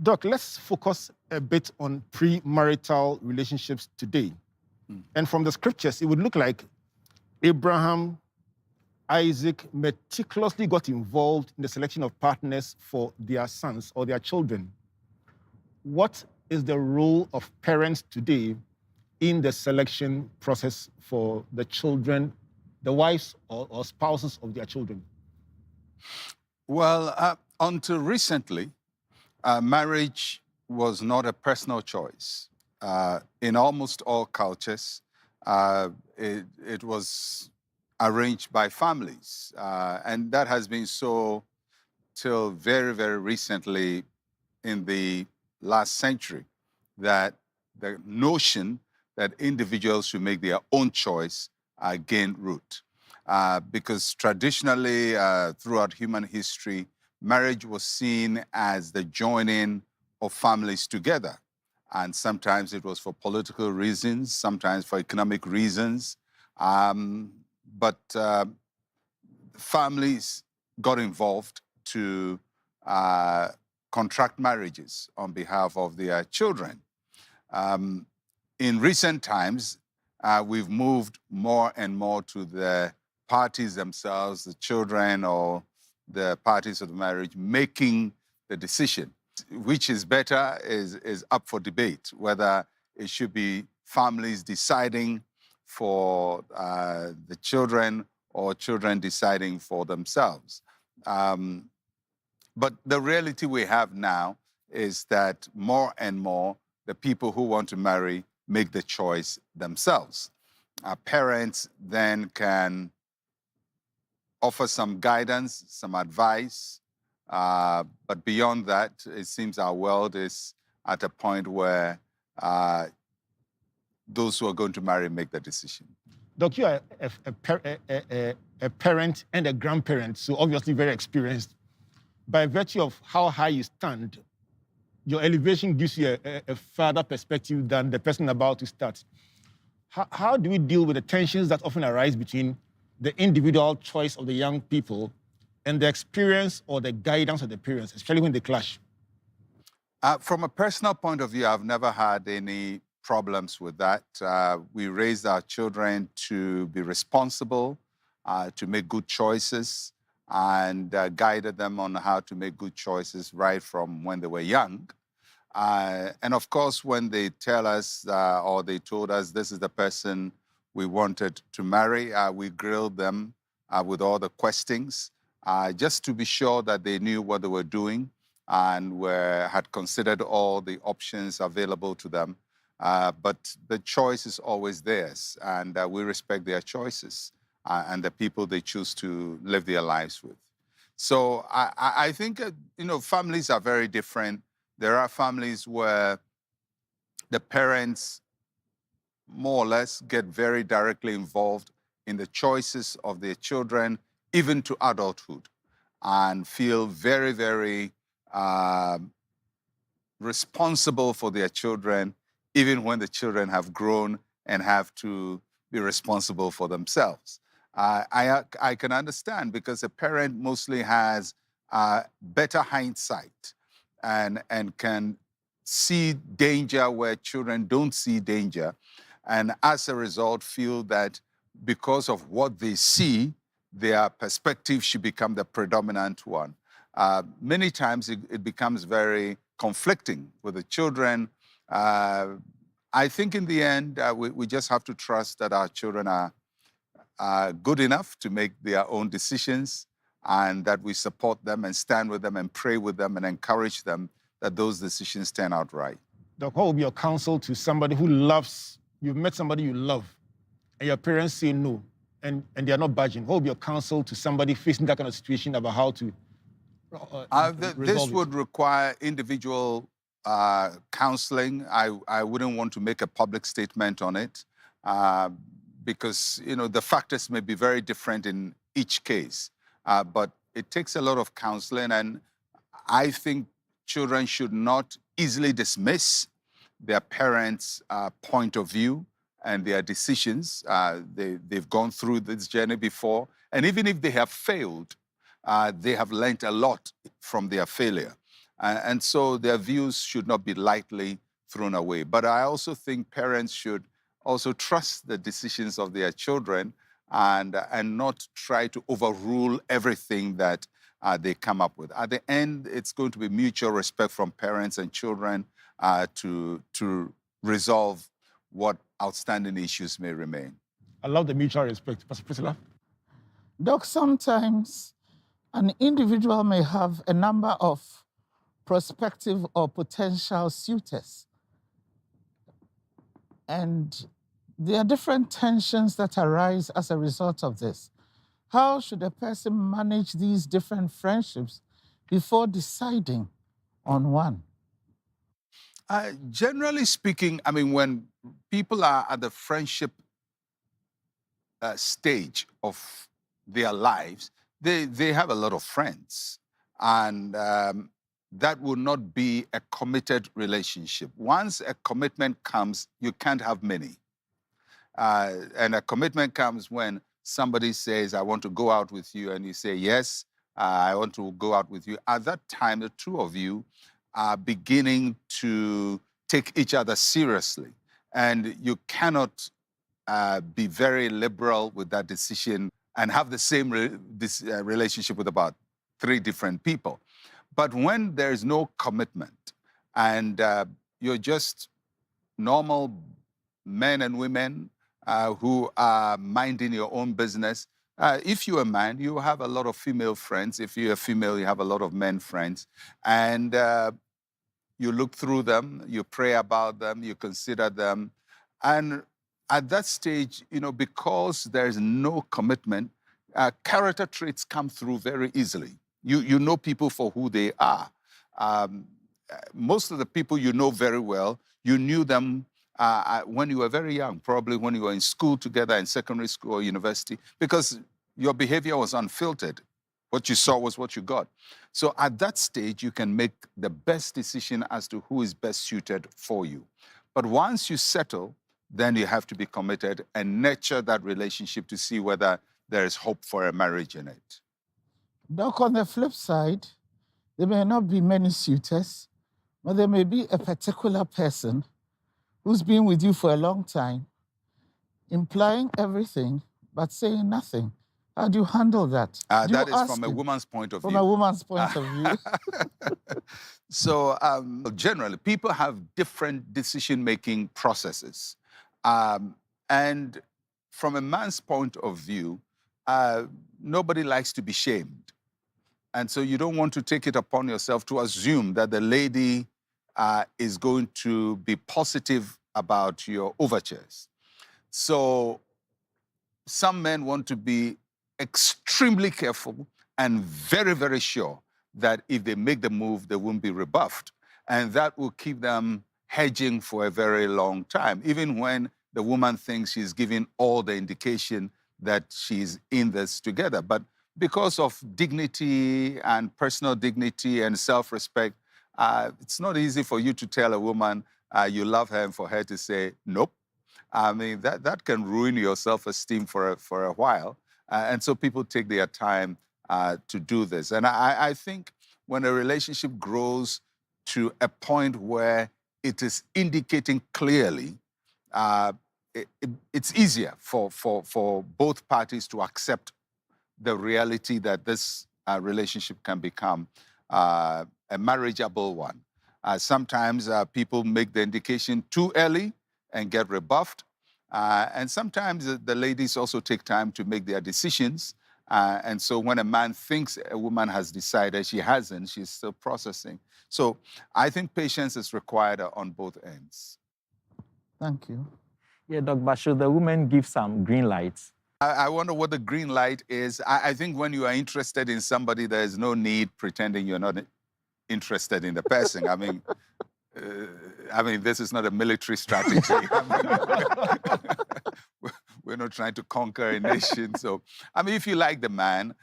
Doc, let's focus a bit on premarital relationships today. And from the scriptures, it would look like Abraham, Isaac meticulously got involved in the selection of partners for their sons or their children. What is the role of parents today in the selection process for the children, the wives or spouses of their children? Well, until recently, marriage was not a personal choice. In almost all cultures, it was arranged by families. And that has been so till very, very recently in the last century, that the notion that individuals should make their own choice gained root. Because traditionally, throughout human history, marriage was seen as the joining of families together. And sometimes it was for political reasons, sometimes for economic reasons. But families got involved to contract marriages on behalf of their children. In recent times, we've moved more and more to the parties themselves, the children or the parties of the marriage, making the decision. Which is better is up for debate, whether it should be families deciding for the children or children deciding for themselves. But the reality we have now is that more and more the people who want to marry make the choice themselves. Parents then can offer some guidance, some advice, but beyond that, it seems our world is at a point where those who are going to marry make the decision. Doc, you are a parent and a grandparent, so obviously very experienced. By virtue of how high you stand, your elevation gives you a further perspective than the person about to start. How do we deal with the tensions that often arise between the individual choice of the young people and the experience or the guidance of the parents, especially when they clash? From a personal point of view, I've never had any problems with that. We raised our children to be responsible, to make good choices, and guided them on how to make good choices right from when they were young. And of course, when they tell us or they told us this is the person we wanted to marry, we grilled them with all the questions, just to be sure that they knew what they were doing and had considered all the options available to them. But the choice is always theirs, and we respect their choices and the people they choose to live their lives with. So I think, families are very different. There are families where the parents more or less get very directly involved in the choices of their children, even to adulthood, and feel very, very responsible for their children, even when the children have grown and have to be responsible for themselves. I can understand, because a parent mostly has better hindsight and can see danger where children don't see danger, and as a result feel that because of what they see, their perspective should become the predominant one. Many times it becomes very conflicting with the children. I think in the end, we just have to trust that our children are good enough to make their own decisions, and that we support them and stand with them and pray with them and encourage them that those decisions turn out right. Doc, what would be your counsel to somebody who loves, you've met somebody you love, and your parents say no, and they are not budging? What would be your counsel to somebody facing that kind of situation about how to this would require individual counseling. I wouldn't want to make a public statement on it because the factors may be very different in each case. But it takes a lot of counseling, and I think children should not easily dismiss their parents' point of view and their decisions. They've gone through this journey before, and even if they have failed, they have learned a lot from their failure. And so their views should not be lightly thrown away. But I also think parents should also trust the decisions of their children and not try to overrule everything that they come up with. At the end, it's going to be mutual respect from parents and children to resolve what outstanding issues may remain. I love the mutual respect. Pastor Priscilla? Doc, sometimes an individual may have a number of prospective or potential suitors. And there are different tensions that arise as a result of this. How should a person manage these different friendships before deciding on one? Generally speaking, I mean, when people are at the friendship stage of their lives, they have a lot of friends. And that will not be a committed relationship. Once a commitment comes, you can't have many. And a commitment comes when somebody says, I want to go out with you, and you say, yes, I want to go out with you. At that time, the two of you are beginning to take each other seriously. And you cannot be very liberal with that decision and have the same relationship with about 3 different people. But when there's no commitment and you're just normal men and women who are minding your own business, if you're a man, you have a lot of female friends. If you're a female, you have a lot of men friends. And you look through them, you pray about them, you consider them. And at that stage, you know, because there's no commitment, character traits come through very easily. You know people for who they are. Most of the people you know very well, you knew them when you were very young, probably when you were in school together, in secondary school or university, because your behavior was unfiltered. What you saw was what you got. So at that stage, you can make the best decision as to who is best suited for you. But once you settle, then you have to be committed and nurture that relationship to see whether there is hope for a marriage in it. Doc, on the flip side, there may not be many suitors, but there may be a particular person who's been with you for a long time, implying everything, but saying nothing. How do you handle that? That is from a woman's point of view. From a woman's point of view. So generally, people have different decision-making processes. And from a man's point of view, nobody likes to be shamed. And so you don't want to take it upon yourself to assume that the lady is going to be positive about your overtures. So some men want to be extremely careful and very, very sure that if they make the move, they won't be rebuffed. And that will keep them hedging for a very long time, even when the woman thinks she's giving all the indication that she's in this together. But because of dignity and personal dignity and self-respect, it's not easy for you to tell a woman you love her and for her to say, nope. I mean, that can ruin your self-esteem for a while. And so people take their time to do this. And I think when a relationship grows to a point where it is indicating clearly, it's easier for both parties to accept the reality that this relationship can become a marriageable one. Sometimes people make the indication too early and get rebuffed. And sometimes the ladies also take time to make their decisions. And so when a man thinks a woman has decided, she hasn't, she's still processing. So I think patience is required on both ends. Thank you. Yeah, Doc, but should the woman give some green lights? I wonder what the green light is. I think when you are interested in somebody, there is no need pretending you're not interested in the person. I mean, this is not a military strategy. We're not trying to conquer a nation. So, I mean, if you like the man,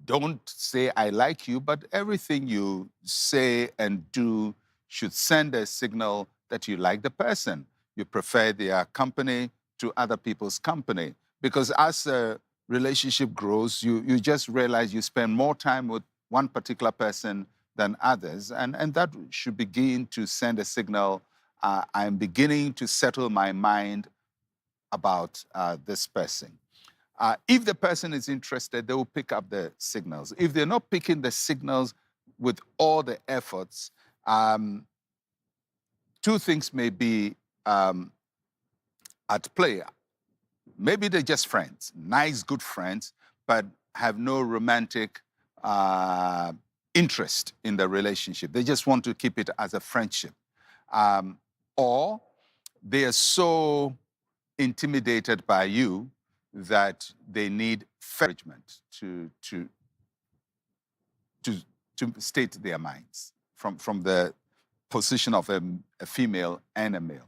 don't say, I like you, but everything you say and do should send a signal that you like the person. You prefer their company to other people's company. Because as a relationship grows, you just realize you spend more time with one particular person than others. And that should begin to send a signal, I'm beginning to settle my mind about this person. If the person is interested, they will pick up the signals. If they're not picking the signals with all the efforts, two things may be at play. Maybe they're just friends, nice, good friends, but have no romantic interest in the relationship. They just want to keep it as a friendship. Or they are so intimidated by you that they need encouragement to state their minds from the position of a female and a male.